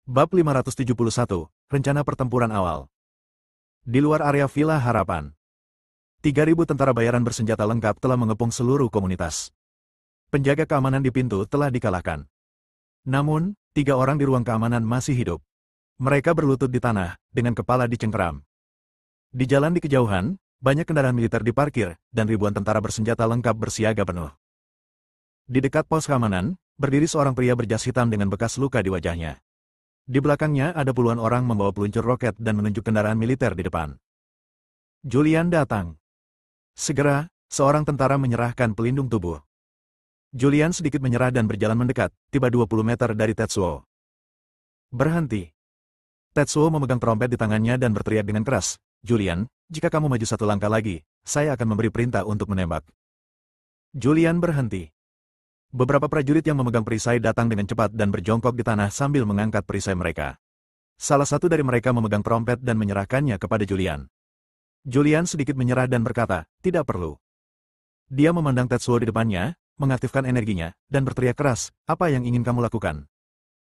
Bab 571, Rencana Pertempuran Awal. Di luar area Villa Harapan, 3.000 tentara bayaran bersenjata lengkap telah mengepung seluruh komunitas. Penjaga keamanan di pintu telah dikalahkan. Namun, 3 orang di ruang keamanan masih hidup. Mereka berlutut di tanah, dengan kepala dicengkeram. Di jalan di kejauhan, banyak kendaraan militer diparkir, dan ribuan tentara bersenjata lengkap bersiaga penuh. Di dekat pos keamanan, berdiri seorang pria berjas hitam dengan bekas luka di wajahnya. Di belakangnya ada puluhan orang membawa peluncur roket dan menunjuk kendaraan militer di depan. Julian datang. Segera, seorang tentara menyerahkan pelindung tubuh. Julian sedikit menyerah dan berjalan mendekat, tiba 20 meter dari Tetsuo. Berhenti. Tetsuo memegang trompet di tangannya dan berteriak dengan keras, "Julian, jika kamu maju 1 langkah lagi, saya akan memberi perintah untuk menembak." Julian berhenti. Beberapa prajurit yang memegang perisai datang dengan cepat dan berjongkok di tanah sambil mengangkat perisai mereka. Salah satu dari mereka memegang trompet dan menyerahkannya kepada Julian. Julian sedikit menyerah dan berkata, "Tidak perlu." Dia memandang Tetsuo di depannya, mengaktifkan energinya, dan berteriak keras, "Apa yang ingin kamu lakukan?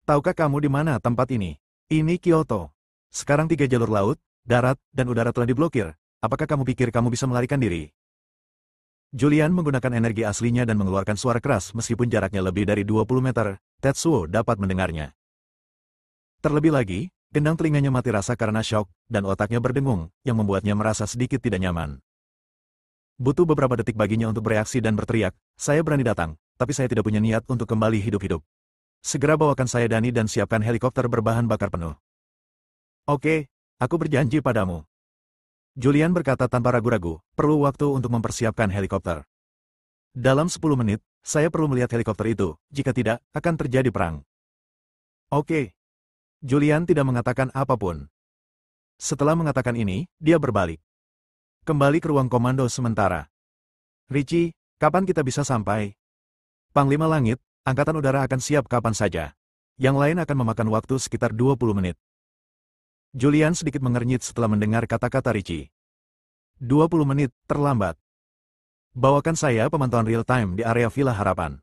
Tahukah kamu di mana tempat ini? Ini Kyoto. Sekarang 3 jalur laut, darat, dan udara telah diblokir. Apakah kamu pikir kamu bisa melarikan diri?" Julian menggunakan energi aslinya dan mengeluarkan suara keras meskipun jaraknya lebih dari 20 meter, Tetsuo dapat mendengarnya. Terlebih lagi, gendang telinganya mati rasa karena syok, dan otaknya berdengung, yang membuatnya merasa sedikit tidak nyaman. Butuh beberapa detik baginya untuk bereaksi dan berteriak, "Saya berani datang, tapi saya tidak punya niat untuk kembali hidup-hidup. Segera bawakan saya Dani dan siapkan helikopter berbahan bakar penuh." "Oke, aku berjanji padamu." Julian berkata tanpa ragu-ragu, "Perlu waktu untuk mempersiapkan helikopter. Dalam 10 menit, saya perlu melihat helikopter itu, jika tidak, akan terjadi perang." "Oke." Julian tidak mengatakan apapun. Setelah mengatakan ini, dia berbalik. Kembali ke ruang komando sementara. "Richie, kapan kita bisa sampai?" "Panglima Langit, Angkatan Udara akan siap kapan saja. Yang lain akan memakan waktu sekitar 20 menit. Julian sedikit mengernyit setelah mendengar kata-kata Richie. 20 menit, terlambat. Bawakan saya pemantauan real-time di area Villa Harapan."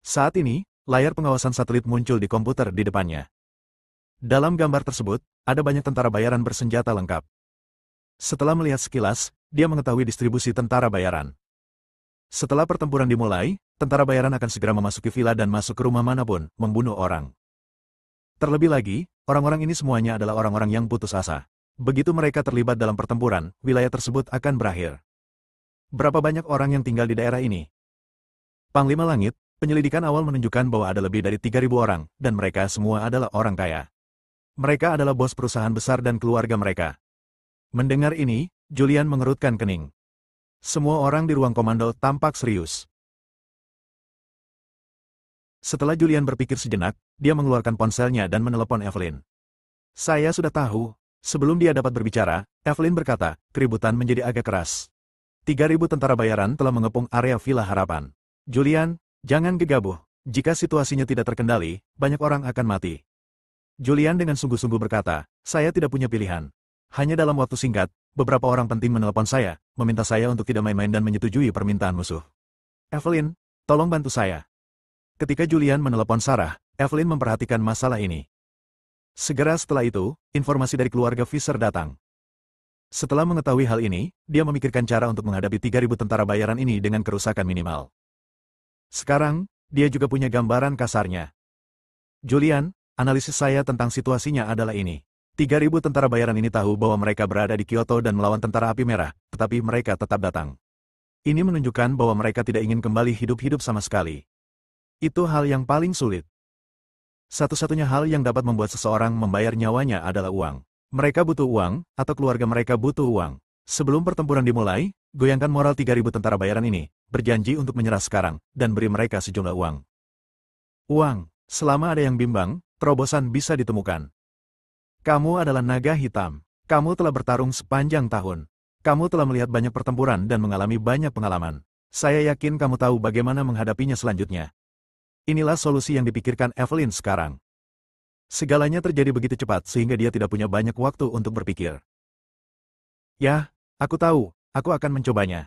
Saat ini, layar pengawasan satelit muncul di komputer di depannya. Dalam gambar tersebut, ada banyak tentara bayaran bersenjata lengkap. Setelah melihat sekilas, dia mengetahui distribusi tentara bayaran. Setelah pertempuran dimulai, tentara bayaran akan segera memasuki villa dan masuk ke rumah manapun, membunuh orang. Terlebih lagi, orang-orang ini semuanya adalah orang-orang yang putus asa. Begitu mereka terlibat dalam pertempuran, wilayah tersebut akan berakhir. Berapa banyak orang yang tinggal di daerah ini? Panglima Langit, penyelidikan awal menunjukkan bahwa ada lebih dari 3.000 orang, dan mereka semua adalah orang kaya. Mereka adalah bos perusahaan besar dan keluarga mereka. Mendengar ini, Julian mengerutkan kening. Semua orang di ruang komando tampak serius. Setelah Julian berpikir sejenak, dia mengeluarkan ponselnya dan menelepon Evelyn. "Saya sudah tahu." Sebelum dia dapat berbicara, Evelyn berkata, keributan menjadi agak keras. 3.000 tentara bayaran telah mengepung area Villa Harapan. "Julian, jangan gegabah. Jika situasinya tidak terkendali, banyak orang akan mati." Julian dengan sungguh-sungguh berkata, "Saya tidak punya pilihan. Hanya dalam waktu singkat, beberapa orang penting menelepon saya, meminta saya untuk tidak main-main dan menyetujui permintaan musuh. Evelyn, tolong bantu saya." Ketika Julian menelepon Sarah, Evelyn memperhatikan masalah ini. Segera setelah itu, informasi dari keluarga Fisher datang. Setelah mengetahui hal ini, dia memikirkan cara untuk menghadapi 3.000 tentara bayaran ini dengan kerusakan minimal. Sekarang, dia juga punya gambaran kasarnya. "Julian, analisis saya tentang situasinya adalah ini. 3.000 tentara bayaran ini tahu bahwa mereka berada di Kyoto dan melawan tentara api merah, tetapi mereka tetap datang. Ini menunjukkan bahwa mereka tidak ingin kembali hidup-hidup sama sekali. Itu hal yang paling sulit. Satu-satunya hal yang dapat membuat seseorang membayar nyawanya adalah uang. Mereka butuh uang, atau keluarga mereka butuh uang. Sebelum pertempuran dimulai, goyangkan moral 3.000 tentara bayaran ini, berjanji untuk menyerah sekarang, dan beri mereka sejumlah uang. Uang, selama ada yang bimbang, terobosan bisa ditemukan. Kamu adalah naga hitam. Kamu telah bertarung sepanjang tahun. Kamu telah melihat banyak pertempuran dan mengalami banyak pengalaman. Saya yakin kamu tahu bagaimana menghadapinya selanjutnya." Inilah solusi yang dipikirkan Evelyn sekarang. Segalanya terjadi begitu cepat sehingga dia tidak punya banyak waktu untuk berpikir. "Ya, aku tahu, aku akan mencobanya."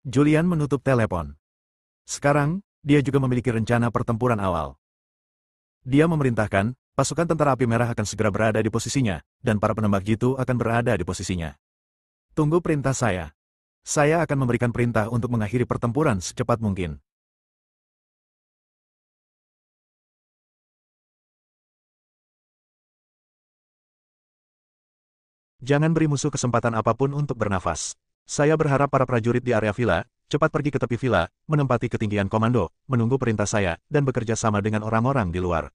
Julian menutup telepon. Sekarang, dia juga memiliki rencana pertempuran awal. Dia memerintahkan, Pasukan tentara api merah akan segera berada di posisinya, dan para penembak jitu akan berada di posisinya. Tunggu perintah saya. Saya akan memberikan perintah untuk mengakhiri pertempuran secepat mungkin. Jangan beri musuh kesempatan apapun untuk bernafas. Saya berharap para prajurit di area villa, cepat pergi ke tepi villa, menempati ketinggian komando, menunggu perintah saya, dan bekerja sama dengan orang-orang di luar.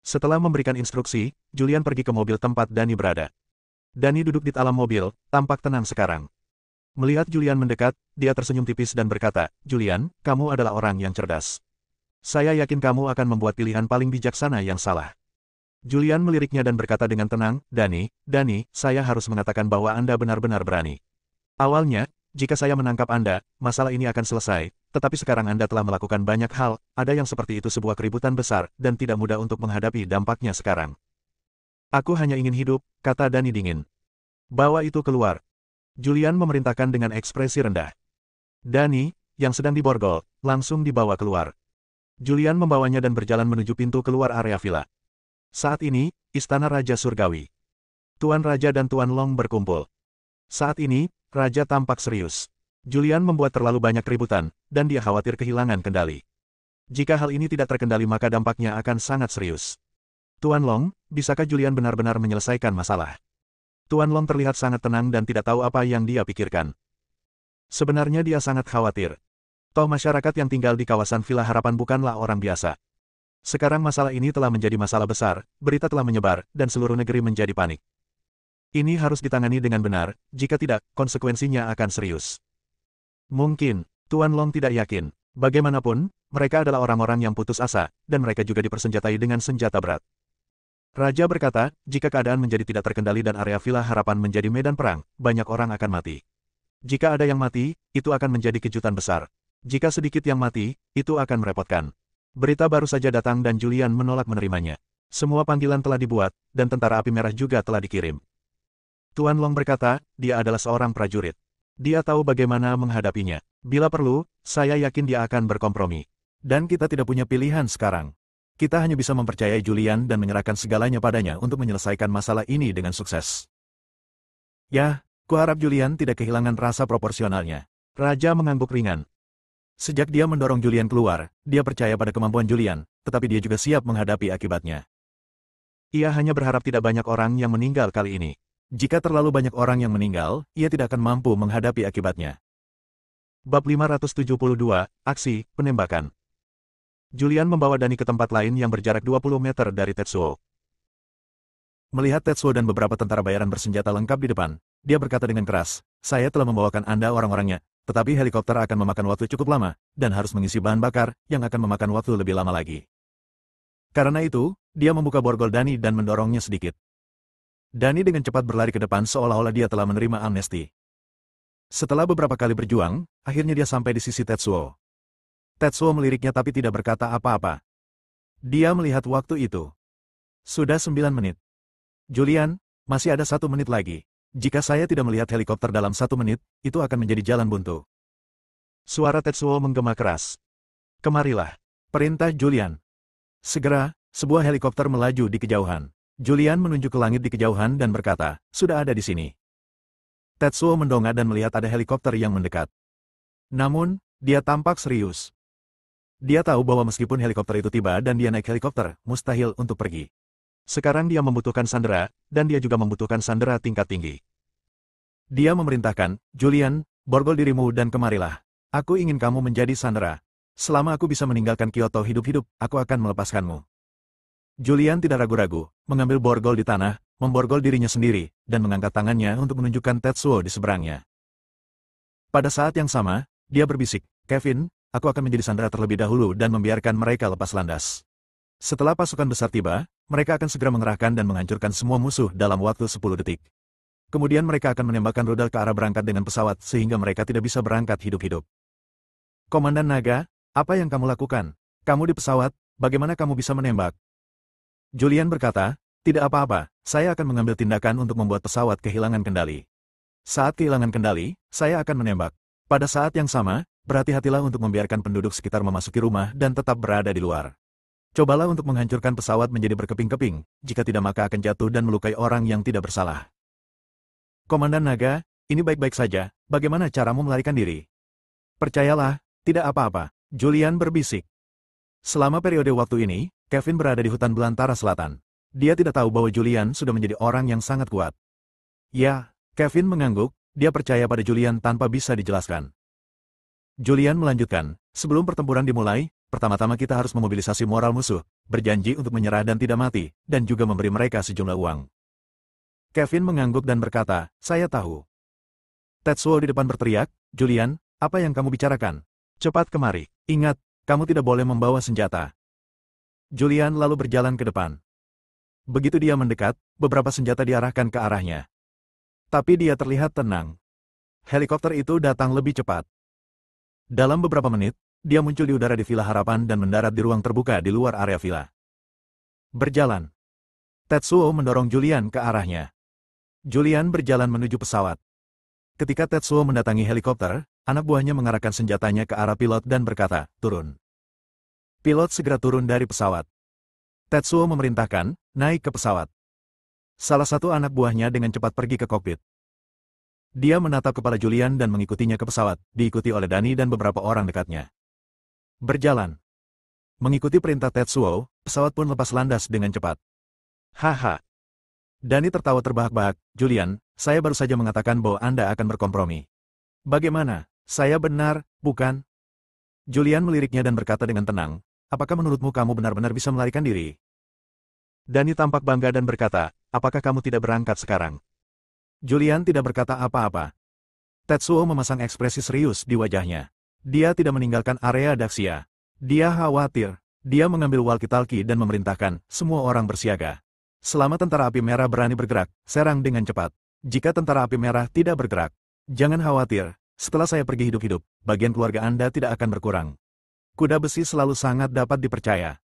Setelah memberikan instruksi, Julian pergi ke mobil tempat Danny berada. Danny duduk di dalam mobil, tampak tenang sekarang. Melihat Julian mendekat, dia tersenyum tipis dan berkata, "Julian, kamu adalah orang yang cerdas. Saya yakin kamu akan membuat pilihan paling bijaksana yang salah." Julian meliriknya dan berkata dengan tenang, Danny, saya harus mengatakan bahwa Anda benar-benar berani. Awalnya, jika saya menangkap Anda, masalah ini akan selesai, tetapi sekarang Anda telah melakukan banyak hal, ada yang seperti itu sebuah keributan besar, dan tidak mudah untuk menghadapi dampaknya sekarang. Aku hanya ingin hidup, kata Danny dingin. Bawa itu keluar. Julian memerintahkan dengan ekspresi rendah. Danny, yang sedang diborgol, langsung dibawa keluar. Julian membawanya dan berjalan menuju pintu keluar area villa. Saat ini, Istana Raja Surgawi. Tuan Raja dan Tuan Long berkumpul. Saat ini, Raja tampak serius. Julian membuat terlalu banyak keributan, dan dia khawatir kehilangan kendali. Jika hal ini tidak terkendali maka dampaknya akan sangat serius. Tuan Long, bisakah Julian benar-benar menyelesaikan masalah? Tuan Long terlihat sangat tenang dan tidak tahu apa yang dia pikirkan. Sebenarnya dia sangat khawatir. Toh masyarakat yang tinggal di kawasan Villa Harapan bukanlah orang biasa. Sekarang masalah ini telah menjadi masalah besar, berita telah menyebar, dan seluruh negeri menjadi panik. Ini harus ditangani dengan benar, jika tidak, konsekuensinya akan serius. Mungkin, Tuan Long tidak yakin. Bagaimanapun, mereka adalah orang-orang yang putus asa, dan mereka juga dipersenjatai dengan senjata berat. Raja berkata, jika keadaan menjadi tidak terkendali dan area Villa Harapan menjadi medan perang, banyak orang akan mati. Jika ada yang mati, itu akan menjadi kejutan besar. Jika sedikit yang mati, itu akan merepotkan. Berita baru saja datang dan Julian menolak menerimanya. Semua panggilan telah dibuat, dan tentara api merah juga telah dikirim. Tuan Long berkata, dia adalah seorang prajurit. Dia tahu bagaimana menghadapinya. Bila perlu, saya yakin dia akan berkompromi. Dan kita tidak punya pilihan sekarang. Kita hanya bisa mempercayai Julian dan menyerahkan segalanya padanya untuk menyelesaikan masalah ini dengan sukses. Ya, kuharap Julian tidak kehilangan rasa proporsionalnya. Raja mengangguk ringan. Sejak dia mendorong Julian keluar, dia percaya pada kemampuan Julian, tetapi dia juga siap menghadapi akibatnya. Ia hanya berharap tidak banyak orang yang meninggal kali ini. Jika terlalu banyak orang yang meninggal, ia tidak akan mampu menghadapi akibatnya. Bab 572, Aksi, Penembakan. Julian membawa Danny ke tempat lain yang berjarak 20 meter dari Tetsuo. Melihat Tetsuo dan beberapa tentara bayaran bersenjata lengkap di depan, dia berkata dengan keras, "Saya telah membawakan Anda orang-orangnya, tetapi helikopter akan memakan waktu cukup lama, dan harus mengisi bahan bakar, yang akan memakan waktu lebih lama lagi." Karena itu, dia membuka borgol Danny dan mendorongnya sedikit. Danny dengan cepat berlari ke depan seolah-olah dia telah menerima amnesti. Setelah beberapa kali berjuang, akhirnya dia sampai di sisi Tetsuo. Tetsuo meliriknya tapi tidak berkata apa-apa. Dia melihat waktu itu. Sudah 9 menit. Julian, masih ada 1 menit lagi. Jika saya tidak melihat helikopter dalam 1 menit, itu akan menjadi jalan buntu. Suara Tetsuo menggema keras. Kemarilah. Perintah Julian. Segera, sebuah helikopter melaju di kejauhan. Julian menunjuk ke langit di kejauhan dan berkata, sudah ada di sini. Tetsuo mendongak dan melihat ada helikopter yang mendekat. Namun, dia tampak serius. Dia tahu bahwa meskipun helikopter itu tiba dan dia naik helikopter, mustahil untuk pergi. Sekarang dia membutuhkan sandera, dan dia juga membutuhkan sandera tingkat tinggi. Dia memerintahkan, Julian, borgol dirimu dan kemarilah. Aku ingin kamu menjadi sandera. Selama aku bisa meninggalkan Kyoto hidup-hidup, aku akan melepaskanmu. Julian tidak ragu-ragu, mengambil borgol di tanah, memborgol dirinya sendiri, dan mengangkat tangannya untuk menunjukkan Tetsuo di seberangnya. Pada saat yang sama, dia berbisik, Kevin, aku akan menjadi sandera terlebih dahulu dan membiarkan mereka lepas landas. Setelah pasukan besar tiba, mereka akan segera mengerahkan dan menghancurkan semua musuh dalam waktu 10 detik. Kemudian mereka akan menembakkan rudal ke arah berangkat dengan pesawat sehingga mereka tidak bisa berangkat hidup-hidup. Komandan Naga, apa yang kamu lakukan? Kamu di pesawat, bagaimana kamu bisa menembak? Julian berkata, tidak apa-apa, saya akan mengambil tindakan untuk membuat pesawat kehilangan kendali. Saat kehilangan kendali, saya akan menembak. Pada saat yang sama, berhati-hatilah untuk membiarkan penduduk sekitar memasuki rumah dan tetap berada di luar. Cobalah untuk menghancurkan pesawat menjadi berkeping-keping, jika tidak maka akan jatuh dan melukai orang yang tidak bersalah. Komandan Naga, ini baik-baik saja, bagaimana caramu melarikan diri? Percayalah, tidak apa-apa, Julian berbisik. Selama periode waktu ini, Kevin berada di hutan belantara selatan. Dia tidak tahu bahwa Julian sudah menjadi orang yang sangat kuat. Ya, Kevin mengangguk, dia percaya pada Julian tanpa bisa dijelaskan. Julian melanjutkan, sebelum pertempuran dimulai, pertama-tama kita harus memobilisasi moral musuh, berjanji untuk menyerah dan tidak mati, dan juga memberi mereka sejumlah uang. Kevin mengangguk dan berkata, saya tahu. Tetsuo di depan berteriak, Julian, apa yang kamu bicarakan? Cepat kemari. Ingat, kamu tidak boleh membawa senjata. Julian lalu berjalan ke depan. Begitu dia mendekat, beberapa senjata diarahkan ke arahnya. Tapi dia terlihat tenang. Helikopter itu datang lebih cepat. Dalam beberapa menit, dia muncul di udara di Villa Harapan dan mendarat di ruang terbuka di luar area villa. Berjalan. Tetsuo mendorong Julian ke arahnya. Julian berjalan menuju pesawat. Ketika Tetsuo mendatangi helikopter, anak buahnya mengarahkan senjatanya ke arah pilot dan berkata, turun. Pilot segera turun dari pesawat. Tetsuo memerintahkan, naik ke pesawat. Salah satu anak buahnya dengan cepat pergi ke kokpit. Dia menatap kepala Julian dan mengikutinya ke pesawat, diikuti oleh Dani dan beberapa orang dekatnya. Berjalan. Mengikuti perintah Tetsuo, pesawat pun lepas landas dengan cepat. Haha. Dani tertawa terbahak-bahak, Julian, saya baru saja mengatakan bahwa Anda akan berkompromi. Bagaimana? Saya benar, bukan? Julian meliriknya dan berkata dengan tenang, apakah menurutmu kamu benar-benar bisa melarikan diri? Dani tampak bangga dan berkata, apakah kamu tidak berangkat sekarang? Julian tidak berkata apa-apa. Tetsuo memasang ekspresi serius di wajahnya. Dia tidak meninggalkan area Daxia. Dia khawatir. Dia mengambil walkie-talkie dan memerintahkan, semua orang bersiaga. Selama tentara api merah berani bergerak, serang dengan cepat. Jika tentara api merah tidak bergerak, jangan khawatir. Setelah saya pergi hidup-hidup, bagian keluarga Anda tidak akan berkurang. Kuda besi selalu sangat dapat dipercaya.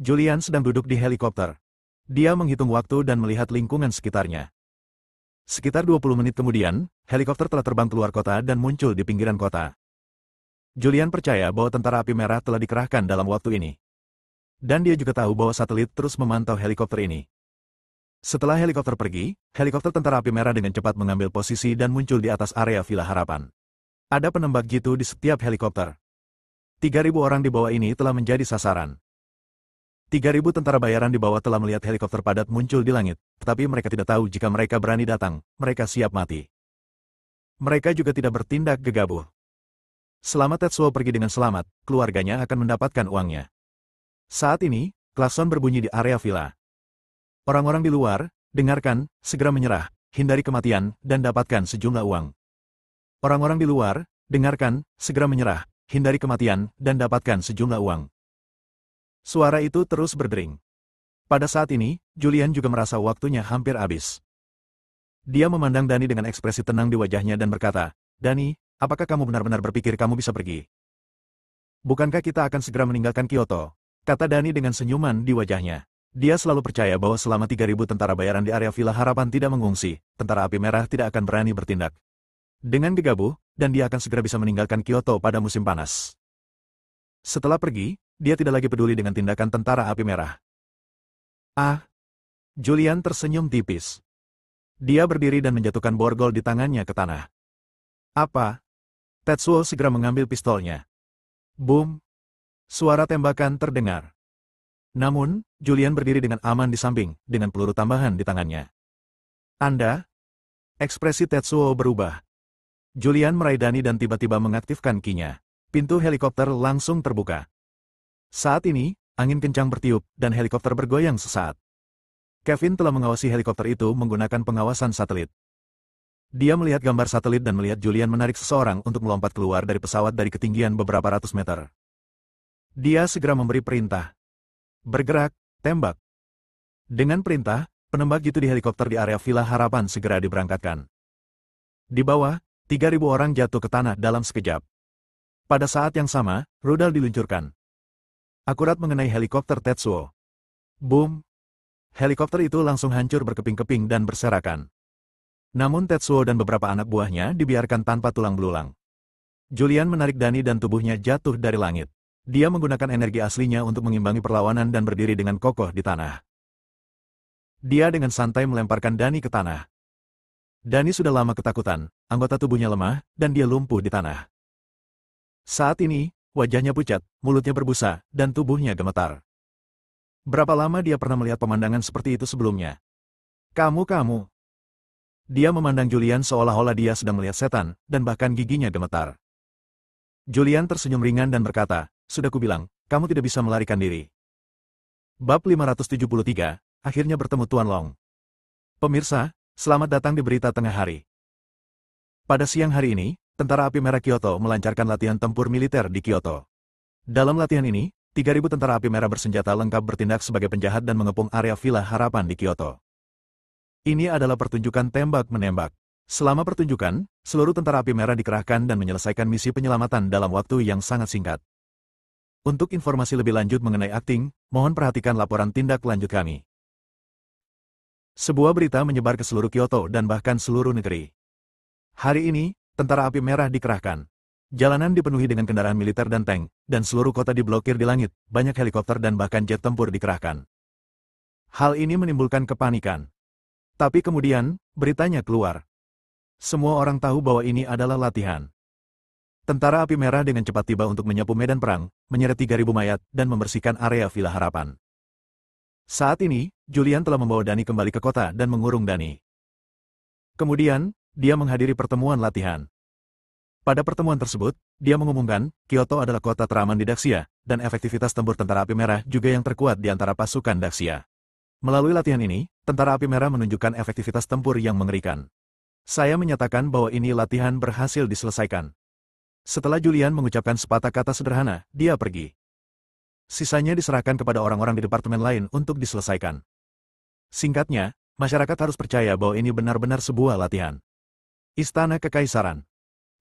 Julian sedang duduk di helikopter. Dia menghitung waktu dan melihat lingkungan sekitarnya. Sekitar 20 menit kemudian, helikopter telah terbang keluar kota dan muncul di pinggiran kota. Julian percaya bahwa tentara api merah telah dikerahkan dalam waktu ini. Dan dia juga tahu bahwa satelit terus memantau helikopter ini. Setelah helikopter pergi, helikopter tentara api merah dengan cepat mengambil posisi dan muncul di atas area Villa Harapan. Ada penembak jitu di setiap helikopter. 3.000 orang di bawah ini telah menjadi sasaran. 3.000 tentara bayaran di bawah telah melihat helikopter padat muncul di langit, tetapi mereka tidak tahu jika mereka berani datang, mereka siap mati. Mereka juga tidak bertindak gegabah. Selama Tetsuo pergi dengan selamat, keluarganya akan mendapatkan uangnya. Saat ini, klakson berbunyi di area villa. Orang-orang di luar, dengarkan, segera menyerah, hindari kematian, dan dapatkan sejumlah uang. Orang-orang di luar, dengarkan, segera menyerah, hindari kematian, dan dapatkan sejumlah uang. Suara itu terus berdering. Pada saat ini, Julian juga merasa waktunya hampir habis. Dia memandang Dani dengan ekspresi tenang di wajahnya dan berkata, Dani, apakah kamu benar-benar berpikir kamu bisa pergi? Bukankah kita akan segera meninggalkan Kyoto? Kata Dani dengan senyuman di wajahnya. Dia selalu percaya bahwa selama 3.000 tentara bayaran di area Villa Harapan tidak mengungsi, tentara api merah tidak akan berani bertindak. Dengan gegabah, dan dia akan segera bisa meninggalkan Kyoto pada musim panas. Setelah pergi, dia tidak lagi peduli dengan tindakan tentara api merah. Ah! Julian tersenyum tipis. Dia berdiri dan menjatuhkan borgol di tangannya ke tanah. Apa? Tetsuo segera mengambil pistolnya. Boom! Suara tembakan terdengar. Namun, Julian berdiri dengan aman di samping, dengan peluru tambahan di tangannya. Anda? Ekspresi Tetsuo berubah. Julian meraih Dani dan tiba-tiba mengaktifkan kinya. Pintu helikopter langsung terbuka. Saat ini, angin kencang bertiup, dan helikopter bergoyang sesaat. Kevin telah mengawasi helikopter itu menggunakan pengawasan satelit. Dia melihat gambar satelit dan melihat Julian menarik seseorang untuk melompat keluar dari pesawat dari ketinggian beberapa ratus meter. Dia segera memberi perintah. Bergerak, tembak. Dengan perintah, penembak jitu di helikopter di area Villa Harapan segera diberangkatkan. Di bawah, 3.000 orang jatuh ke tanah dalam sekejap. Pada saat yang sama, rudal diluncurkan. Akurat mengenai helikopter Tetsuo. Boom! Helikopter itu langsung hancur berkeping-keping dan berserakan. Namun Tetsuo dan beberapa anak buahnya dibiarkan tanpa tulang belulang. Julian menarik Dani dan tubuhnya jatuh dari langit. Dia menggunakan energi aslinya untuk mengimbangi perlawanan dan berdiri dengan kokoh di tanah. Dia dengan santai melemparkan Dani ke tanah. Dani sudah lama ketakutan, anggota tubuhnya lemah, dan dia lumpuh di tanah. Saat ini, wajahnya pucat, mulutnya berbusa, dan tubuhnya gemetar. Berapa lama dia pernah melihat pemandangan seperti itu sebelumnya? Kamu. Dia memandang Julian seolah-olah dia sedang melihat setan, dan bahkan giginya gemetar. Julian tersenyum ringan dan berkata, sudah kubilang, kamu tidak bisa melarikan diri. Bab 573, akhirnya bertemu Tuan Long. Pemirsa, selamat datang di Berita Tengah Hari. Pada siang hari ini, Tentara Api Merah Kyoto melancarkan latihan tempur militer di Kyoto. Dalam latihan ini, 3.000 tentara api merah bersenjata lengkap bertindak sebagai penjahat dan mengepung area Villa Harapan di Kyoto. Ini adalah pertunjukan tembak-menembak. Selama pertunjukan, seluruh tentara api merah dikerahkan dan menyelesaikan misi penyelamatan dalam waktu yang sangat singkat. Untuk informasi lebih lanjut mengenai akting, mohon perhatikan laporan tindak lanjut kami. Sebuah berita menyebar ke seluruh Kyoto dan bahkan seluruh negeri. Hari ini, tentara api merah dikerahkan. Jalanan dipenuhi dengan kendaraan militer dan tank, dan seluruh kota diblokir di langit, banyak helikopter dan bahkan jet tempur dikerahkan. Hal ini menimbulkan kepanikan. Tapi kemudian, beritanya keluar. Semua orang tahu bahwa ini adalah latihan. Tentara api merah dengan cepat tiba untuk menyapu medan perang, menyeret 3.000 mayat, dan membersihkan area Villa Harapan. Saat ini, Julian telah membawa Dani kembali ke kota dan mengurung Dani. Kemudian, dia menghadiri pertemuan latihan. Pada pertemuan tersebut, dia mengumumkan, Kyoto adalah kota teraman di Daxia, dan efektivitas tempur tentara api merah juga yang terkuat di antara pasukan Daxia. Melalui latihan ini, tentara api merah menunjukkan efektivitas tempur yang mengerikan. Saya menyatakan bahwa ini latihan berhasil diselesaikan. Setelah Julian mengucapkan sepatah kata sederhana, dia pergi. Sisanya diserahkan kepada orang-orang di departemen lain untuk diselesaikan. Singkatnya, masyarakat harus percaya bahwa ini benar-benar sebuah latihan. Istana Kekaisaran.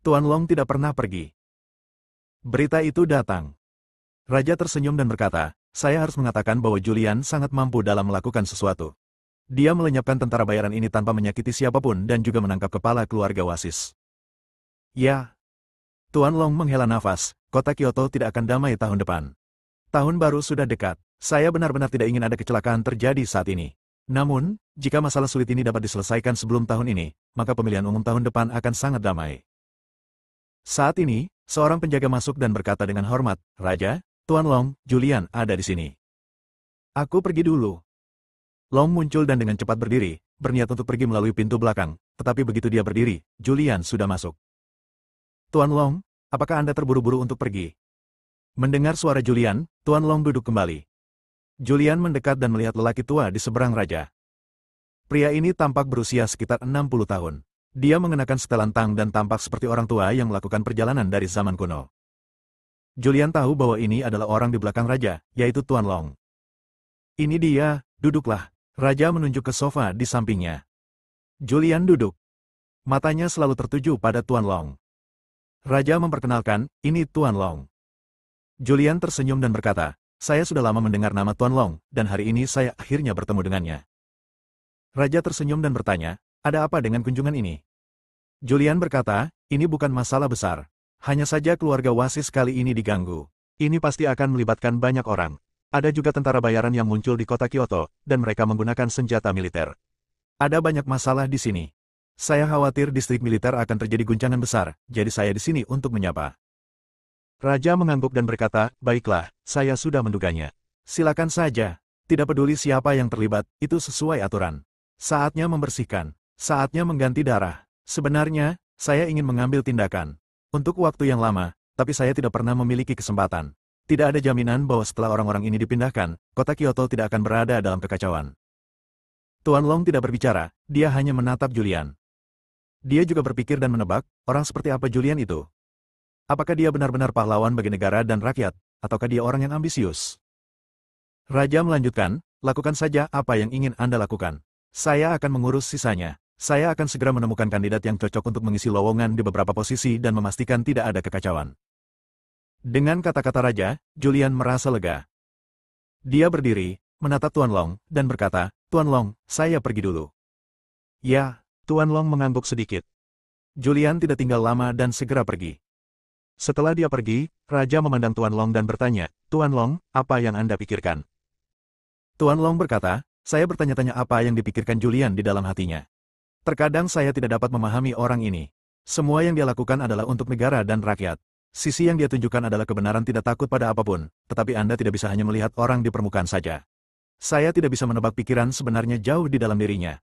Tuan Long tidak pernah pergi. Berita itu datang. Raja tersenyum dan berkata, saya harus mengatakan bahwa Julian sangat mampu dalam melakukan sesuatu. Dia melenyapkan tentara bayaran ini tanpa menyakiti siapapun dan juga menangkap kepala keluarga Wasis. Ya. Tuan Long menghela nafas, kota Kyoto tidak akan damai tahun depan. Tahun baru sudah dekat, saya benar-benar tidak ingin ada kecelakaan terjadi saat ini. Namun, jika masalah sulit ini dapat diselesaikan sebelum tahun ini, maka pemilihan umum tahun depan akan sangat damai. Saat ini, seorang penjaga masuk dan berkata dengan hormat, Raja, Tuan Long, Julian ada di sini. Aku pergi dulu. Long muncul dan dengan cepat berdiri, berniat untuk pergi melalui pintu belakang, tetapi begitu dia berdiri, Julian sudah masuk. Tuan Long, apakah Anda terburu-buru untuk pergi? Mendengar suara Julian, Tuan Long duduk kembali. Julian mendekat dan melihat lelaki tua di seberang raja. Pria ini tampak berusia sekitar 60 tahun. Dia mengenakan setelan tang dan tampak seperti orang tua yang melakukan perjalanan dari zaman kuno. Julian tahu bahwa ini adalah orang di belakang raja, yaitu Tuan Long. Ini dia, duduklah. Raja menunjuk ke sofa di sampingnya. Julian duduk. Matanya selalu tertuju pada Tuan Long. Raja memperkenalkan, ini Tuan Long. Julian tersenyum dan berkata, saya sudah lama mendengar nama Tuan Long, dan hari ini saya akhirnya bertemu dengannya. Raja tersenyum dan bertanya, ada apa dengan kunjungan ini? Julian berkata, ini bukan masalah besar. Hanya saja keluarga Wasis kali ini diganggu. Ini pasti akan melibatkan banyak orang. Ada juga tentara bayaran yang muncul di kota Kyoto, dan mereka menggunakan senjata militer. Ada banyak masalah di sini. Saya khawatir distrik militer akan terjadi guncangan besar, jadi saya di sini untuk menyapa. Raja mengangguk dan berkata, baiklah, saya sudah menduganya. Silakan saja. Tidak peduli siapa yang terlibat, itu sesuai aturan. Saatnya membersihkan. Saatnya mengganti darah. Sebenarnya, saya ingin mengambil tindakan. Untuk waktu yang lama, tapi saya tidak pernah memiliki kesempatan. Tidak ada jaminan bahwa setelah orang-orang ini dipindahkan, kota Kyoto tidak akan berada dalam kekacauan. Tuan Long tidak berbicara, dia hanya menatap Julian. Dia juga berpikir dan menebak, orang seperti apa Julian itu. Apakah dia benar-benar pahlawan bagi negara dan rakyat, ataukah dia orang yang ambisius? Raja melanjutkan, lakukan saja apa yang ingin Anda lakukan. Saya akan mengurus sisanya. Saya akan segera menemukan kandidat yang cocok untuk mengisi lowongan di beberapa posisi dan memastikan tidak ada kekacauan. Dengan kata-kata raja, Julian merasa lega. Dia berdiri, menatap Tuan Long, dan berkata, Tuan Long, saya pergi dulu. Ya, Tuan Long mengangguk sedikit. Julian tidak tinggal lama dan segera pergi. Setelah dia pergi, Raja memandang Tuan Long dan bertanya, "Tuan Long, apa yang Anda pikirkan?" Tuan Long berkata, "Saya bertanya-tanya apa yang dipikirkan Julian di dalam hatinya. Terkadang saya tidak dapat memahami orang ini. Semua yang dia lakukan adalah untuk negara dan rakyat. Sisi yang dia tunjukkan adalah kebenaran tidak takut pada apapun, tetapi Anda tidak bisa hanya melihat orang di permukaan saja. Saya tidak bisa menebak pikiran sebenarnya jauh di dalam dirinya.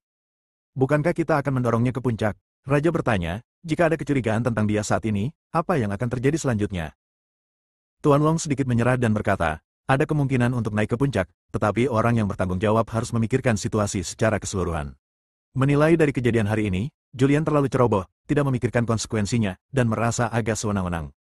Bukankah kita akan mendorongnya ke puncak?" Raja bertanya, "Jika ada kecurigaan tentang dia saat ini, apa yang akan terjadi selanjutnya?" Tuan Long sedikit menyerah dan berkata, "Ada kemungkinan untuk naik ke puncak, tetapi orang yang bertanggung jawab harus memikirkan situasi secara keseluruhan. Menilai dari kejadian hari ini, Julian terlalu ceroboh, tidak memikirkan konsekuensinya, dan merasa agak sewenang-wenang."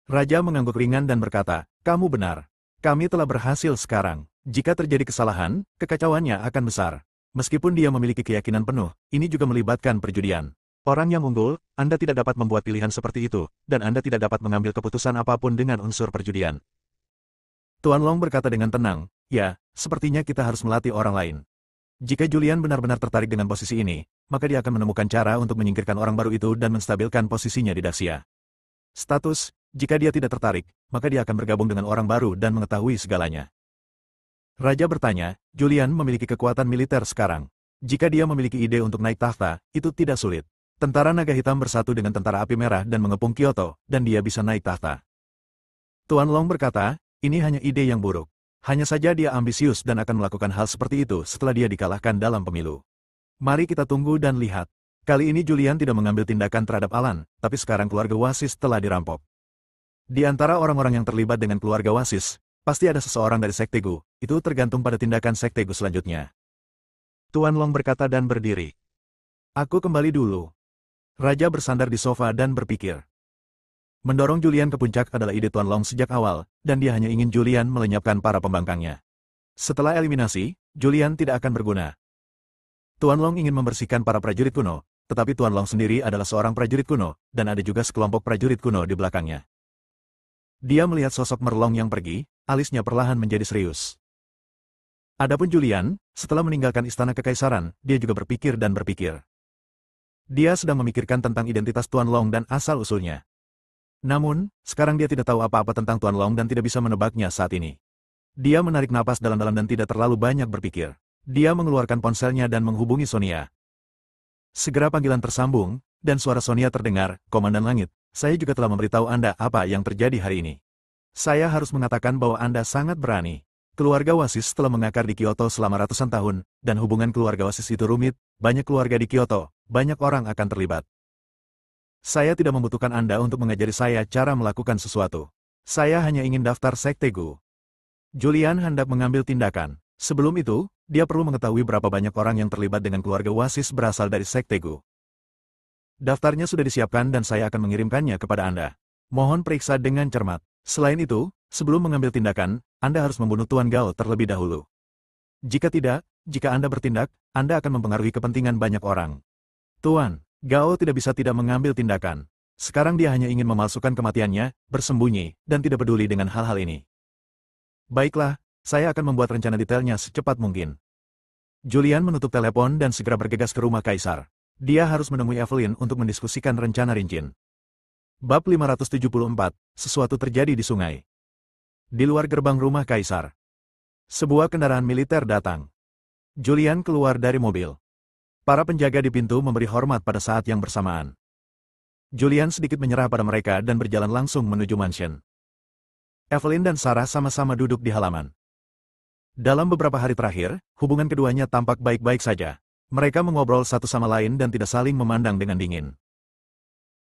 Raja mengangguk ringan dan berkata, "Kamu benar. Kami telah berhasil sekarang. Jika terjadi kesalahan, kekacauannya akan besar. Meskipun dia memiliki keyakinan penuh, ini juga melibatkan perjudian. Orang yang unggul, Anda tidak dapat membuat pilihan seperti itu, dan Anda tidak dapat mengambil keputusan apapun dengan unsur perjudian." Tuan Long berkata dengan tenang, "Ya, sepertinya kita harus melatih orang lain. Jika Julian benar-benar tertarik dengan posisi ini, maka dia akan menemukan cara untuk menyingkirkan orang baru itu dan menstabilkan posisinya di Daxia. Status, jika dia tidak tertarik, maka dia akan bergabung dengan orang baru dan mengetahui segalanya." Raja bertanya, "Julian memiliki kekuatan militer sekarang. Jika dia memiliki ide untuk naik tahta, itu tidak sulit. Tentara Naga Hitam bersatu dengan Tentara Api Merah dan mengepung Kyoto, dan dia bisa naik tahta." Tuan Long berkata, "Ini hanya ide yang buruk. Hanya saja dia ambisius dan akan melakukan hal seperti itu setelah dia dikalahkan dalam pemilu. Mari kita tunggu dan lihat. Kali ini Julian tidak mengambil tindakan terhadap Alan, tapi sekarang keluarga Wasis telah dirampok. Di antara orang-orang yang terlibat dengan keluarga Wasis, pasti ada seseorang dari Sekte Gu, itu tergantung pada tindakan Sekte Gu selanjutnya." Tuan Long berkata dan berdiri. "Aku kembali dulu." Raja bersandar di sofa dan berpikir. Mendorong Julian ke puncak adalah ide Tuan Long sejak awal, dan dia hanya ingin Julian melenyapkan para pembangkangnya. Setelah eliminasi, Julian tidak akan berguna. Tuan Long ingin membersihkan para prajurit kuno, tetapi Tuan Long sendiri adalah seorang prajurit kuno, dan ada juga sekelompok prajurit kuno di belakangnya. Dia melihat sosok Merlong yang pergi, alisnya perlahan menjadi serius. Adapun Julian, setelah meninggalkan istana kekaisaran, dia juga berpikir dan berpikir. Dia sedang memikirkan tentang identitas Tuan Long dan asal-usulnya. Namun, sekarang dia tidak tahu apa-apa tentang Tuan Long dan tidak bisa menebaknya saat ini. Dia menarik napas dalam-dalam dan tidak terlalu banyak berpikir. Dia mengeluarkan ponselnya dan menghubungi Sonia. Segera panggilan tersambung, dan suara Sonia terdengar, "Komandan Langit, saya juga telah memberitahu Anda apa yang terjadi hari ini. Saya harus mengatakan bahwa Anda sangat berani. Keluarga Wasis telah mengakar di Kyoto selama ratusan tahun, dan hubungan keluarga Wasis itu rumit, banyak keluarga di Kyoto, banyak orang akan terlibat. Saya tidak membutuhkan Anda untuk mengajari saya cara melakukan sesuatu. Saya hanya ingin daftar Sekte Gu." Julian hendak mengambil tindakan. Sebelum itu, dia perlu mengetahui berapa banyak orang yang terlibat dengan keluarga Wasis berasal dari Sekte Gu. "Daftarnya sudah disiapkan dan saya akan mengirimkannya kepada Anda. Mohon periksa dengan cermat. Selain itu, sebelum mengambil tindakan, Anda harus membunuh Tuan Gao terlebih dahulu. Jika tidak, jika Anda bertindak, Anda akan mempengaruhi kepentingan banyak orang. Tuan Gao tidak bisa tidak mengambil tindakan. Sekarang dia hanya ingin memalsukan kematiannya, bersembunyi, dan tidak peduli dengan hal-hal ini. Baiklah, saya akan membuat rencana detailnya secepat mungkin." Julian menutup telepon dan segera bergegas ke rumah Kaisar. Dia harus menemui Evelyn untuk mendiskusikan rencana Rinjin. Bab 574, sesuatu terjadi di sungai. Di luar gerbang rumah Kaisar, sebuah kendaraan militer datang. Julian keluar dari mobil. Para penjaga di pintu memberi hormat pada saat yang bersamaan. Julian sedikit menyerah pada mereka dan berjalan langsung menuju mansion. Evelyn dan Sarah sama-sama duduk di halaman. Dalam beberapa hari terakhir, hubungan keduanya tampak baik-baik saja. Mereka mengobrol satu sama lain dan tidak saling memandang dengan dingin.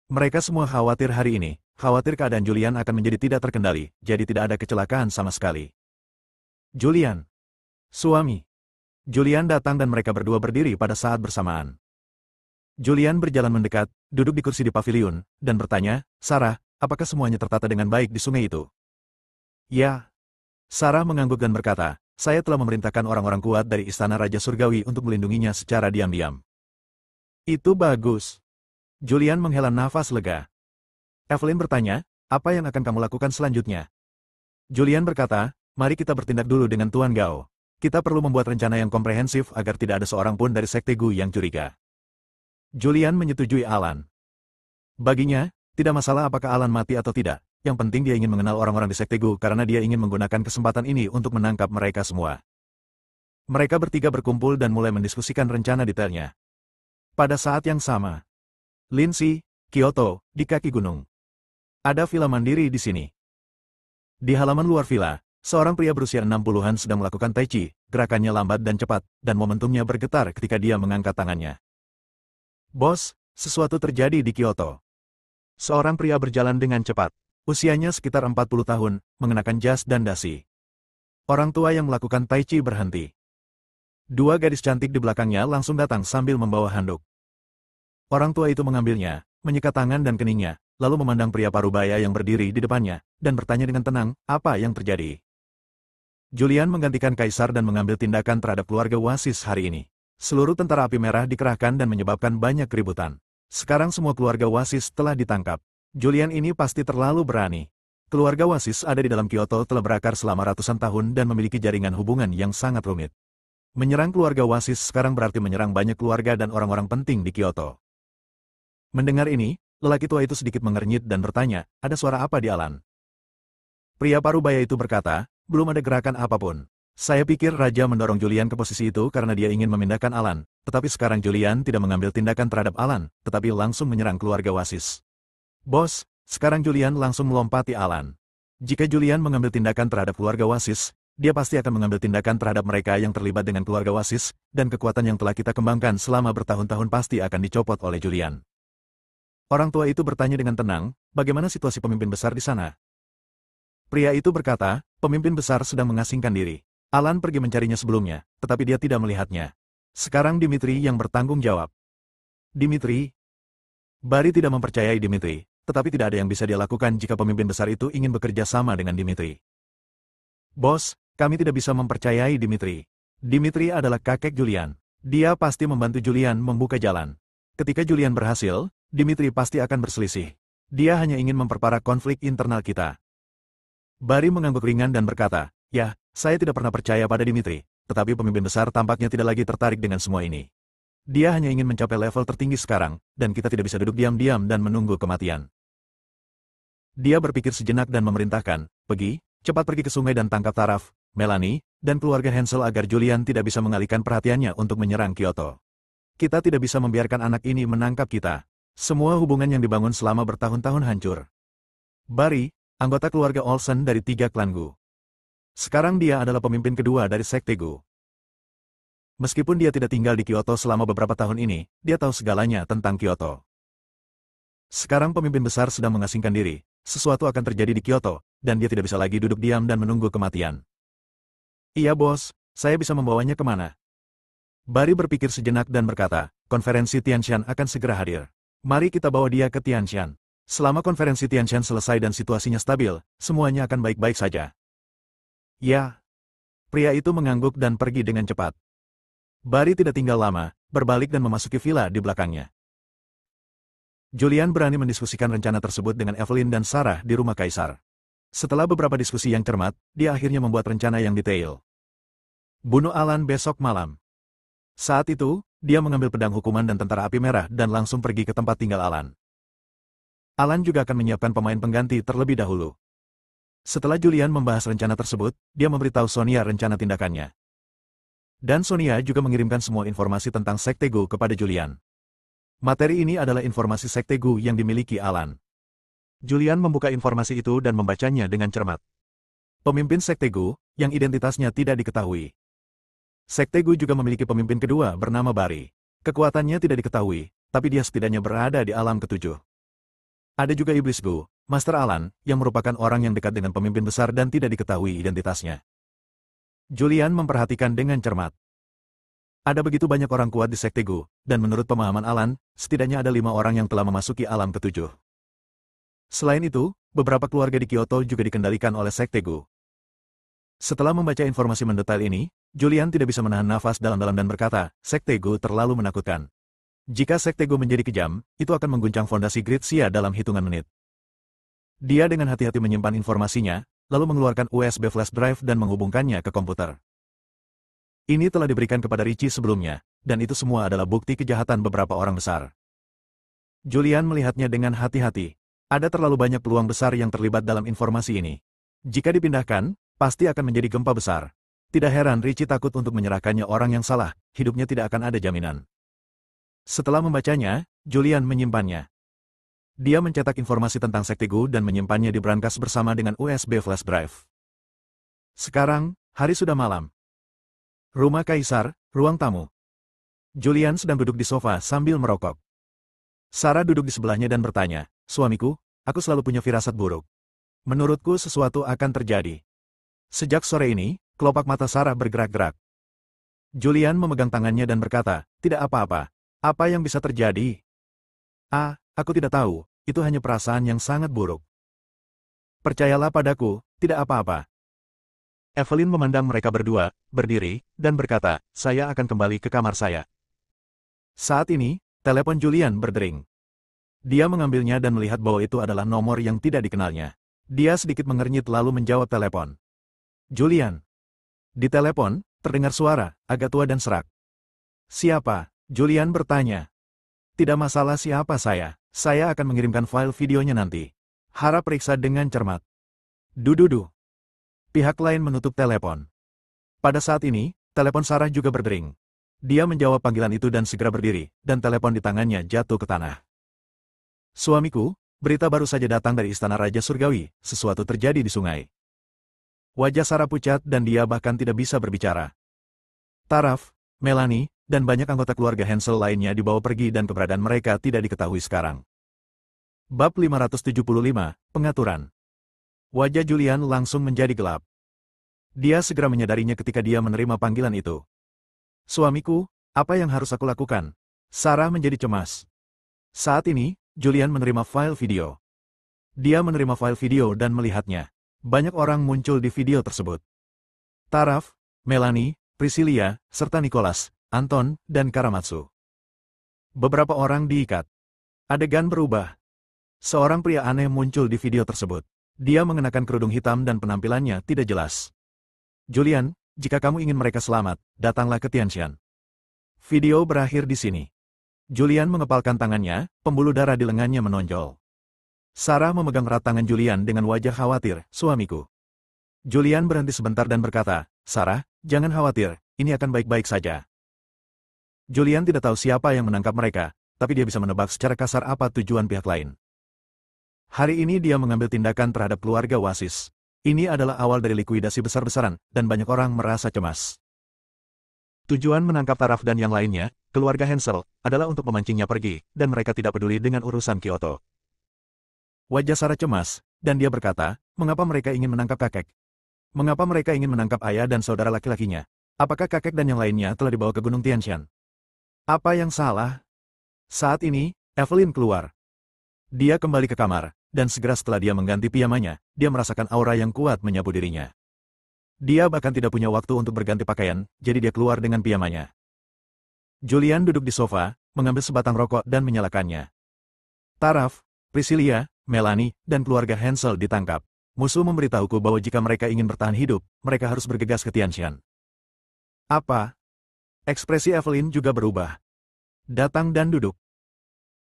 Mereka semua khawatir hari ini, khawatir keadaan Julian akan menjadi tidak terkendali, jadi tidak ada kecelakaan sama sekali. "Julian, suami." Julian datang dan mereka berdua berdiri pada saat bersamaan. Julian berjalan mendekat, duduk di kursi di pavilion, dan bertanya, "Sarah, apakah semuanya tertata dengan baik di sungai itu?" "Ya." Sarah mengangguk dan berkata, "Saya telah memerintahkan orang-orang kuat dari Istana Raja Surgawi untuk melindunginya secara diam-diam." "Itu bagus." Julian menghela nafas lega. Evelyn bertanya, "Apa yang akan kamu lakukan selanjutnya?" Julian berkata, "Mari kita bertindak dulu dengan Tuan Gao. Kita perlu membuat rencana yang komprehensif agar tidak ada seorang pun dari Sekte Gu yang curiga." Julian menyetujui Alan. Baginya, Tidak masalah apakah Alan mati atau tidak, yang penting dia ingin mengenal orang-orang di Sekte Gu karena dia ingin menggunakan kesempatan ini untuk menangkap mereka semua. Mereka bertiga berkumpul dan mulai mendiskusikan rencana detailnya. Pada saat yang sama, Lindsay, Kyoto, di kaki gunung. Ada villa mandiri di sini. Di halaman luar villa, seorang pria berusia 60-an sedang melakukan tai chi, gerakannya lambat dan cepat, dan momentumnya bergetar ketika dia mengangkat tangannya. Bos, sesuatu terjadi di Kyoto. Seorang pria berjalan dengan cepat. Usianya sekitar 40 tahun, mengenakan jas dan dasi. Orang tua yang melakukan tai chi berhenti. Dua gadis cantik di belakangnya langsung datang sambil membawa handuk. Orang tua itu mengambilnya, menyikat tangan dan keningnya, lalu memandang pria parubaya yang berdiri di depannya, dan bertanya dengan tenang, apa yang terjadi? Julian menggantikan kaisar dan mengambil tindakan terhadap keluarga Wasis hari ini. Seluruh tentara api merah dikerahkan dan menyebabkan banyak keributan. Sekarang semua keluarga Wasis telah ditangkap. Julian ini pasti terlalu berani. Keluarga Wasis ada di dalam Kyoto telah berakar selama ratusan tahun dan memiliki jaringan hubungan yang sangat rumit. Menyerang keluarga Wasis sekarang berarti menyerang banyak keluarga dan orang-orang penting di Kyoto. Mendengar ini, lelaki tua itu sedikit mengernyit dan bertanya, ada suara apa di Alan? Pria parubaya itu berkata, belum ada gerakan apapun. Saya pikir Raja mendorong Julian ke posisi itu karena dia ingin memindahkan Alan, tetapi sekarang Julian tidak mengambil tindakan terhadap Alan, tetapi langsung menyerang keluarga Wasis. Bos, sekarang Julian langsung melompati Alan. Jika Julian mengambil tindakan terhadap keluarga Wasis, dia pasti akan mengambil tindakan terhadap mereka yang terlibat dengan keluarga Wasis, dan kekuatan yang telah kita kembangkan selama bertahun-tahun pasti akan dicopot oleh Julian. Orang tua itu bertanya dengan tenang, bagaimana situasi pemimpin besar di sana? Pria itu berkata, pemimpin besar sedang mengasingkan diri. Alan pergi mencarinya sebelumnya, tetapi dia tidak melihatnya. Sekarang Dimitri yang bertanggung jawab. Dimitri? Barry tidak mempercayai Dimitri, tetapi tidak ada yang bisa dia lakukan jika pemimpin besar itu ingin bekerja sama dengan Dimitri. Bos, kami tidak bisa mempercayai Dimitri. Dimitri adalah kakek Julian. Dia pasti membantu Julian membuka jalan. Ketika Julian berhasil, Dimitri pasti akan berselisih. Dia hanya ingin memperparah konflik internal kita. Barry mengangguk ringan dan berkata, ya, saya tidak pernah percaya pada Dimitri, tetapi pemimpin besar tampaknya tidak lagi tertarik dengan semua ini. Dia hanya ingin mencapai level tertinggi sekarang, dan kita tidak bisa duduk diam-diam dan menunggu kematian. Dia berpikir sejenak dan memerintahkan, cepat pergi ke sungai dan tangkap Taraf, Melanie, dan keluarga Hansel agar Julian tidak bisa mengalihkan perhatiannya untuk menyerang Kyoto. Kita tidak bisa membiarkan anak ini menangkap kita. Semua hubungan yang dibangun selama bertahun-tahun hancur. Barry, anggota keluarga Olsen dari 3 klan Gu. Sekarang dia adalah pemimpin kedua dari Sekte Gu. Meskipun dia tidak tinggal di Kyoto selama beberapa tahun ini, dia tahu segalanya tentang Kyoto. Sekarang pemimpin besar sedang mengasingkan diri, sesuatu akan terjadi di Kyoto, dan dia tidak bisa lagi duduk diam dan menunggu kematian. Iya bos, saya bisa membawanya kemana? Barry berpikir sejenak dan berkata, konferensi Tianshan akan segera hadir. Mari kita bawa dia ke Tianshan. Selama konferensi Tianshan selesai dan situasinya stabil, semuanya akan baik-baik saja. Ya. Pria itu mengangguk dan pergi dengan cepat. Barry tidak tinggal lama, berbalik dan memasuki villa di belakangnya. Julian berani mendiskusikan rencana tersebut dengan Evelyn dan Sarah di rumah kaisar. Setelah beberapa diskusi yang cermat, dia akhirnya membuat rencana yang detail. Bunuh Alan besok malam. Saat itu, dia mengambil pedang hukuman dan tentara api merah dan langsung pergi ke tempat tinggal Alan. Alan juga akan menyiapkan pemain pengganti terlebih dahulu. Setelah Julian membahas rencana tersebut, dia memberitahu Sonia rencana tindakannya. Dan Sonia juga mengirimkan semua informasi tentang Sekte Gu kepada Julian. Materi ini adalah informasi Sekte Gu yang dimiliki Alan. Julian membuka informasi itu dan membacanya dengan cermat. Pemimpin Sekte Gu, yang identitasnya tidak diketahui. Sekte Gu juga memiliki pemimpin kedua bernama Barry. Kekuatannya tidak diketahui, tapi dia setidaknya berada di alam ketujuh. Ada juga Iblis Gu, Master Alan, yang merupakan orang yang dekat dengan pemimpin besar dan tidak diketahui identitasnya. Julian memperhatikan dengan cermat. Ada begitu banyak orang kuat di Sekte Gu, dan menurut pemahaman Alan, setidaknya ada 5 orang yang telah memasuki alam ketujuh. Selain itu, beberapa keluarga di Kyoto juga dikendalikan oleh Sekte Gu. Setelah membaca informasi mendetail ini, Julian tidak bisa menahan nafas dalam-dalam dan berkata, Sekte Gu terlalu menakutkan. Jika Sekte Gu menjadi kejam, itu akan mengguncang fondasi Gridsia dalam hitungan menit. Dia dengan hati-hati menyimpan informasinya, lalu mengeluarkan USB flash drive dan menghubungkannya ke komputer. Ini telah diberikan kepada Richie sebelumnya, dan itu semua adalah bukti kejahatan beberapa orang besar. Julian melihatnya dengan hati-hati. Ada terlalu banyak peluang besar yang terlibat dalam informasi ini. Jika dipindahkan, pasti akan menjadi gempa besar. Tidak heran Richie takut untuk menyerahkannya orang yang salah, hidupnya tidak akan ada jaminan. Setelah membacanya, Julian menyimpannya. Dia mencetak informasi tentang Sekte Gu dan menyimpannya di brankas bersama dengan USB flash drive. Sekarang, hari sudah malam. Rumah Kaisar, ruang tamu. Julian sedang duduk di sofa sambil merokok. Sarah duduk di sebelahnya dan bertanya, "Suamiku, aku selalu punya firasat buruk. Menurutku sesuatu akan terjadi." Sejak sore ini, kelopak mata Sarah bergerak-gerak. Julian memegang tangannya dan berkata, "Tidak apa-apa. Apa yang bisa terjadi?" Aku tidak tahu, itu hanya perasaan yang sangat buruk." "Percayalah padaku, tidak apa-apa." Evelyn memandang mereka berdua, berdiri, dan berkata, "Saya akan kembali ke kamar saya." Saat ini, telepon Julian berdering. Dia mengambilnya dan melihat bahwa itu adalah nomor yang tidak dikenalnya. Dia sedikit mengernyit lalu menjawab telepon. "Julian." Di telepon, terdengar suara, agak tua dan serak. "Siapa?" Julian bertanya. "Tidak masalah siapa saya akan mengirimkan file videonya nanti. Harap periksa dengan cermat." Dududu. Pihak lain menutup telepon. Pada saat ini, telepon Sarah juga berdering. Dia menjawab panggilan itu dan segera berdiri, dan telepon di tangannya jatuh ke tanah. "Suamiku, berita baru saja datang dari Istana Raja Surgawi, sesuatu terjadi di sungai." Wajah Sarah pucat dan dia bahkan tidak bisa berbicara. Taraf, Melanie, dan banyak anggota keluarga Hansel lainnya dibawa pergi dan keberadaan mereka tidak diketahui sekarang. Bab 575, Pengaturan. Wajah Julian langsung menjadi gelap. Dia segera menyadarinya ketika dia menerima panggilan itu. "Suamiku, apa yang harus aku lakukan?" Sarah menjadi cemas. Saat ini, Julian menerima file video. Dia menerima file video dan melihatnya. Banyak orang muncul di video tersebut. Taraf, Melanie, Priscilia, serta Nicholas, Anton, dan Karamatsu. Beberapa orang diikat. Adegan berubah. Seorang pria aneh muncul di video tersebut. Dia mengenakan kerudung hitam dan penampilannya tidak jelas. "Julian, jika kamu ingin mereka selamat, datanglah ke Tianshan." Video berakhir di sini. Julian mengepalkan tangannya, pembuluh darah di lengannya menonjol. Sarah memegang erat tangan Julian dengan wajah khawatir, "Suamiku." Julian berhenti sebentar dan berkata, "Sarah, jangan khawatir, ini akan baik-baik saja." Julian tidak tahu siapa yang menangkap mereka, tapi dia bisa menebak secara kasar apa tujuan pihak lain. Hari ini dia mengambil tindakan terhadap keluarga Wasis. Ini adalah awal dari likuidasi besar-besaran, dan banyak orang merasa cemas. Tujuan menangkap Taraf dan yang lainnya, keluarga Hansel, adalah untuk memancingnya pergi, dan mereka tidak peduli dengan urusan Kyoto. Wajah Sarah cemas, dan dia berkata, "Mengapa mereka ingin menangkap kakek? Mengapa mereka ingin menangkap ayah dan saudara laki-lakinya? Apakah kakek dan yang lainnya telah dibawa ke Gunung Tianshan? Apa yang salah?" Saat ini, Evelyn keluar. Dia kembali ke kamar, dan segera setelah dia mengganti piyamanya, dia merasakan aura yang kuat menyapu dirinya. Dia bahkan tidak punya waktu untuk berganti pakaian, jadi dia keluar dengan piyamanya. Julian duduk di sofa, mengambil sebatang rokok dan menyalakannya. Taraf, Priscilia, Melanie, dan keluarga Hansel ditangkap. Musuh memberitahuku bahwa jika mereka ingin bertahan hidup, mereka harus bergegas ke Tianshan. "Apa?" Ekspresi Evelyn juga berubah. "Datang dan duduk."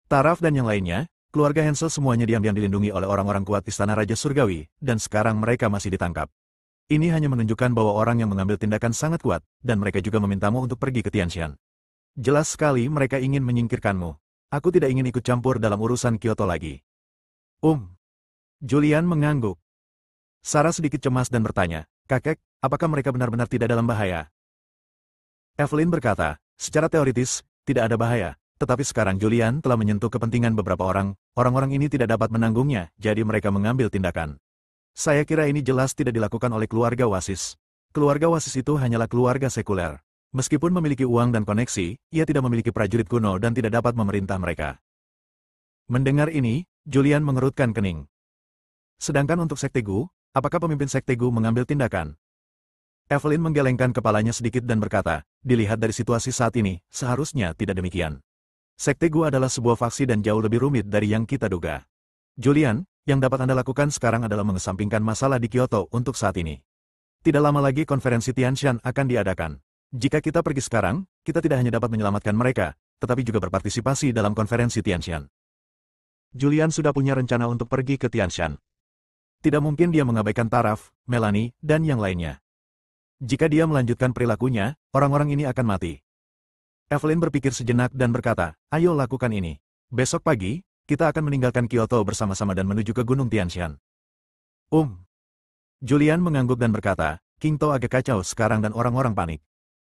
Taraf dan yang lainnya, keluarga Hansel semuanya diam-diam dilindungi oleh orang-orang kuat Istana Raja Surgawi, dan sekarang mereka masih ditangkap. Ini hanya menunjukkan bahwa orang yang mengambil tindakan sangat kuat, dan mereka juga memintamu untuk pergi ke Tianshan. Jelas sekali mereka ingin menyingkirkanmu. Aku tidak ingin ikut campur dalam urusan Kyoto lagi. Julian mengangguk. Sarah sedikit cemas dan bertanya, "Kakek, apakah mereka benar-benar tidak dalam bahaya?" Evelyn berkata, "Secara teoritis, tidak ada bahaya. Tetapi sekarang Julian telah menyentuh kepentingan beberapa orang, orang-orang ini tidak dapat menanggungnya, jadi mereka mengambil tindakan. Saya kira ini jelas tidak dilakukan oleh keluarga Wasis. Keluarga Wasis itu hanyalah keluarga sekuler. Meskipun memiliki uang dan koneksi, ia tidak memiliki prajurit kuno dan tidak dapat memerintah mereka." Mendengar ini, Julian mengerutkan kening. Sedangkan untuk Sekte Gu, apakah pemimpin Sekte Gu mengambil tindakan? Evelyn menggelengkan kepalanya sedikit dan berkata, "Dilihat dari situasi saat ini, seharusnya tidak demikian. Sekte Gu adalah sebuah faksi dan jauh lebih rumit dari yang kita duga. Julian, yang dapat Anda lakukan sekarang adalah mengesampingkan masalah di Kyoto untuk saat ini. Tidak lama lagi konferensi Tianshan akan diadakan. Jika kita pergi sekarang, kita tidak hanya dapat menyelamatkan mereka, tetapi juga berpartisipasi dalam konferensi Tianshan." Julian sudah punya rencana untuk pergi ke Tianshan. Tidak mungkin dia mengabaikan Taraf, Melanie, dan yang lainnya. Jika dia melanjutkan perilakunya, orang-orang ini akan mati. Evelyn berpikir sejenak dan berkata, ayo lakukan ini. Besok pagi, kita akan meninggalkan Kyoto bersama-sama dan menuju ke Gunung Tianshan. Julian mengangguk dan berkata, Kingto agak kacau sekarang dan orang-orang panik.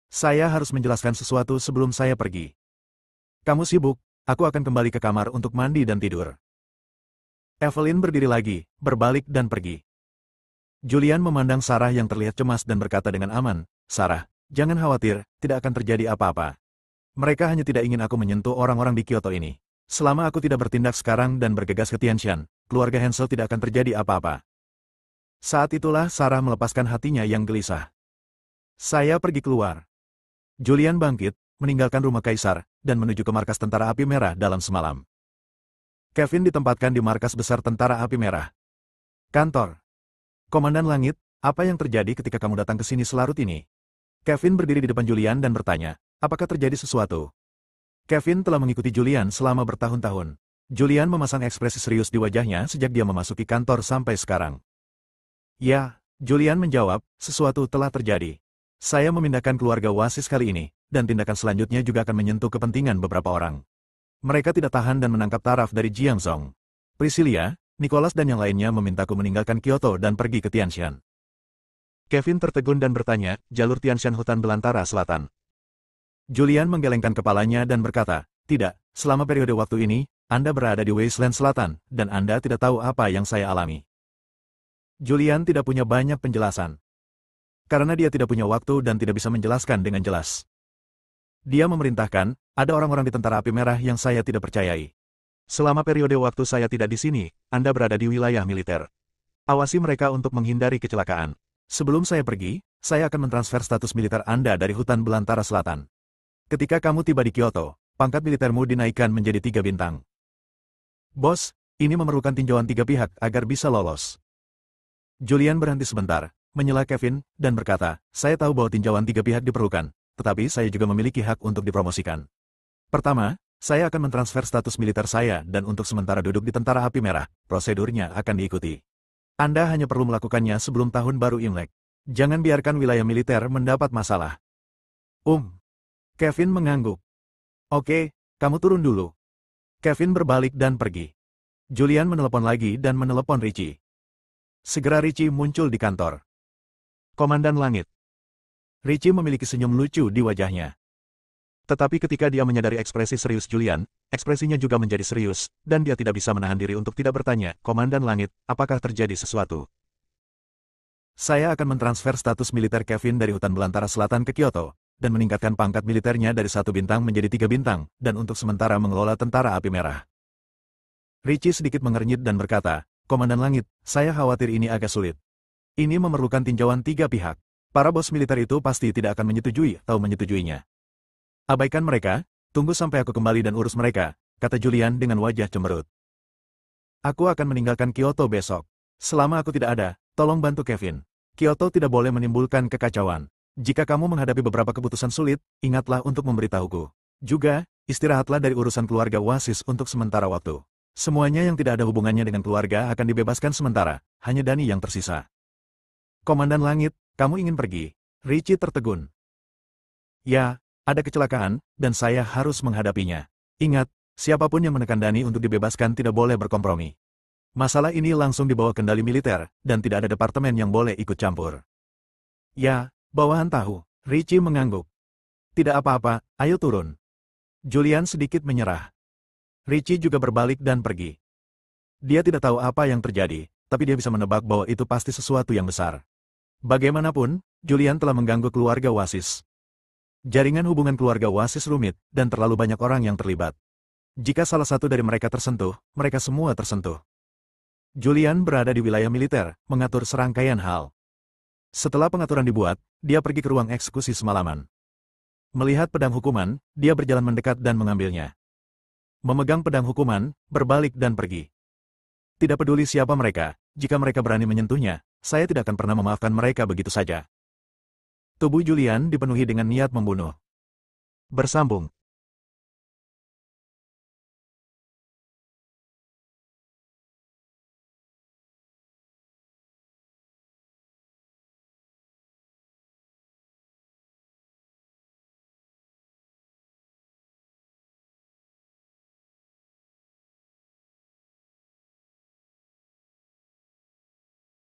Saya harus menjelaskan sesuatu sebelum saya pergi. Kamu sibuk, aku akan kembali ke kamar untuk mandi dan tidur. Evelyn berdiri lagi, berbalik dan pergi. Julian memandang Sarah yang terlihat cemas dan berkata dengan aman, Sarah, jangan khawatir, tidak akan terjadi apa-apa. Mereka hanya tidak ingin aku menyentuh orang-orang di Kyoto ini. Selama aku tidak bertindak sekarang dan bergegas ke Tianshan, keluarga Hansel tidak akan terjadi apa-apa. Saat itulah Sarah melepaskan hatinya yang gelisah. Saya pergi keluar. Julian bangkit, meninggalkan rumah Kaisar, dan menuju ke markas Tentara Api Merah dalam semalam. Kevin ditempatkan di markas besar Tentara Api Merah. Kantor. Komandan Langit, apa yang terjadi ketika kamu datang ke sini selarut ini? Kevin berdiri di depan Julian dan bertanya, apakah terjadi sesuatu? Kevin telah mengikuti Julian selama bertahun-tahun. Julian memasang ekspresi serius di wajahnya sejak dia memasuki kantor sampai sekarang. Ya, Julian menjawab, sesuatu telah terjadi. Saya memindahkan keluarga Wasis kali ini, dan tindakan selanjutnya juga akan menyentuh kepentingan beberapa orang. Mereka tidak tahan dan menangkap Taraf dari Jiangzhong. Priscilia, Nicholas dan yang lainnya memintaku meninggalkan Kyoto dan pergi ke Tianshan. Kevin tertegun dan bertanya, jalur Tianshan hutan belantara selatan. Julian menggelengkan kepalanya dan berkata, tidak, selama periode waktu ini, Anda berada di Wasteland Selatan, dan Anda tidak tahu apa yang saya alami. Julian tidak punya banyak penjelasan. Karena dia tidak punya waktu dan tidak bisa menjelaskan dengan jelas. Dia memerintahkan, ada orang-orang di Tentara Api Merah yang saya tidak percayai. Selama periode waktu saya tidak di sini, Anda berada di wilayah militer. Awasi mereka untuk menghindari kecelakaan. Sebelum saya pergi, saya akan mentransfer status militer Anda dari hutan belantara selatan. Ketika kamu tiba di Kyoto, pangkat militermu dinaikkan menjadi 3 bintang. Bos, ini memerlukan tinjauan 3 pihak agar bisa lolos. Julian berhenti sebentar, menyela Kevin, dan berkata, saya tahu bahwa tinjauan 3 pihak diperlukan, tetapi saya juga memiliki hak untuk dipromosikan. Pertama, saya akan mentransfer status militer saya dan untuk sementara duduk di Tentara Api Merah, prosedurnya akan diikuti. Anda hanya perlu melakukannya sebelum tahun baru Imlek. Jangan biarkan wilayah militer mendapat masalah. Kevin mengangguk. Oke, kamu turun dulu. Kevin berbalik dan pergi. Julian menelepon lagi dan menelepon Richie. Segera Richie muncul di kantor. Komandan Langit. Richie memiliki senyum lucu di wajahnya. Tetapi ketika dia menyadari ekspresi serius Julian, ekspresinya juga menjadi serius, dan dia tidak bisa menahan diri untuk tidak bertanya, Komandan Langit, apakah terjadi sesuatu? Saya akan mentransfer status militer Kevin dari hutan belantara selatan ke Kyoto, dan meningkatkan pangkat militernya dari 1 bintang menjadi 3 bintang, dan untuk sementara mengelola Tentara Api Merah. Richie sedikit mengernyit dan berkata, Komandan Langit, saya khawatir ini agak sulit. Ini memerlukan tinjauan 3 pihak. Para bos militer itu pasti tidak akan menyetujui atau menyetujuinya. Abaikan mereka, tunggu sampai aku kembali dan urus mereka, kata Julian dengan wajah cemberut. Aku akan meninggalkan Kyoto besok. Selama aku tidak ada, tolong bantu Kevin. Kyoto tidak boleh menimbulkan kekacauan. Jika kamu menghadapi beberapa keputusan sulit, ingatlah untuk memberitahuku. Juga, istirahatlah dari urusan keluarga Wasis untuk sementara waktu. Semuanya yang tidak ada hubungannya dengan keluarga akan dibebaskan sementara, hanya Dani yang tersisa. Komandan Langit, kamu ingin pergi? Richie tertegun. Ya, ada kecelakaan, dan saya harus menghadapinya. Ingat, siapapun yang menekan Dani untuk dibebaskan tidak boleh berkompromi. Masalah ini langsung dibawa kendali militer, dan tidak ada departemen yang boleh ikut campur. Ya, bawahan tahu. Richie mengangguk. Tidak apa-apa, ayo turun. Julian sedikit menyerah. Richie juga berbalik dan pergi. Dia tidak tahu apa yang terjadi, tapi dia bisa menebak bahwa itu pasti sesuatu yang besar. Bagaimanapun, Julian telah mengganggu keluarga Wasis. Jaringan hubungan keluarga Wasis rumit, dan terlalu banyak orang yang terlibat. Jika salah satu dari mereka tersentuh, mereka semua tersentuh. Julian berada di wilayah militer, mengatur serangkaian hal. Setelah pengaturan dibuat, dia pergi ke ruang eksekusi semalaman. Melihat pedang hukuman, dia berjalan mendekat dan mengambilnya. Memegang pedang hukuman, berbalik dan pergi. Tidak peduli siapa mereka, jika mereka berani menyentuhnya, saya tidak akan pernah memaafkan mereka begitu saja. Tubuh Julian dipenuhi dengan niat membunuh. Bersambung.